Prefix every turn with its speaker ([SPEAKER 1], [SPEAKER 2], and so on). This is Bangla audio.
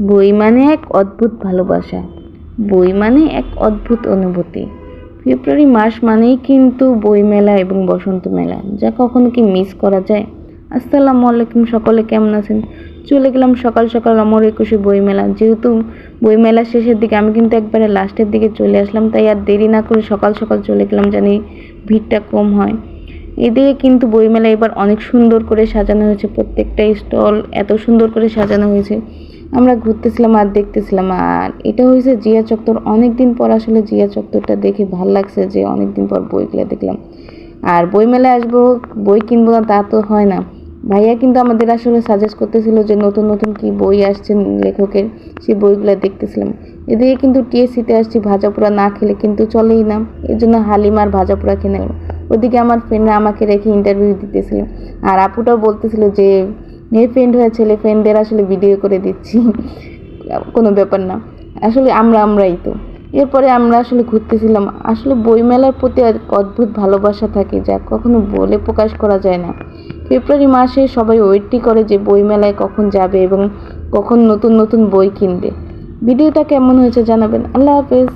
[SPEAKER 1] বই মানে এক অদ্ভুত ভালোবাসা, বই মানে এক অদ্ভুত অনুভূতি। ফেব্রুয়ারি মাস মানেই কিন্তু বই মেলা এবং বসন্ত মেলা, যা কখনো কি মিস করা যায়? আসসালামু আলাইকুম, সকলে কেমন আছেন? চলে গেলাম সকাল সকাল অমর একুশে বই মেলা। যেহেতু বই মেলার শেষের দিকে, আমি কিন্তু একবারে লাস্টের দিকে চলে আসলাম, তাই আর দেরি না করে সকাল সকাল চলে গেলাম, জানি ভিড়টা কম হয়। এদিকে কিন্তু বইমেলা এবার অনেক সুন্দর করে সাজানো হয়েছে, প্রত্যেকটা স্টল এত সুন্দর করে সাজানো হয়েছে। আমরা ঘুরতেছিলাম আর দেখতেছিলাম। আর এটা হয়েছে জিয়া চত্বর। অনেক দিন পর আসলে জিয়া চত্বরটা দেখে ভাল লাগছে, যে অনেক দিন পর বইগুলো দেখলাম। আর বইমেলায় আসবো, বই কিনবো না তা তো হয় না। ভাইয়া কিন্তু আমাদের আসলে সাজেস্ট করতেছিল যে নতুন নতুন কি বই আসছে লেখকের, সেই বইগুলো দেখতেছিলাম। এদিকে কিন্তু টিএসসিতে আসছি, ভাজাপোড়া না খেলে কিন্তু চলেই না, এর জন্য হালিম আর ভাজাপোড়া কিনে নেব। ওদিকে আমার ফ্রেন্ডরা আমাকে রেখে ইন্টারভিউ দিতেছিল, আর আপুটাও বলতেছিল যে মেয়ে ফ্রেন্ড হয়ে ছেলে ফ্রেন্ডদের আসলে ভিডিও করে দিচ্ছি, কোনো ব্যাপার না, আসলে আমরাই তো। এরপরে আমরা আসলে ঘুরতেছিলাম। আসলে বইমেলার প্রতি এক অদ্ভুত ভালোবাসা থাকে, যা কখনো বলে প্রকাশ করা যায় না। ফেব্রুয়ারি মাসে সবাই ওয়েটই করে যে বইমেলায় কখন যাবে এবং কখন নতুন নতুন বই কিনবে। ভিডিওটা কেমন হয়েছে জানাবেন। আল্লাহ হাফেজ।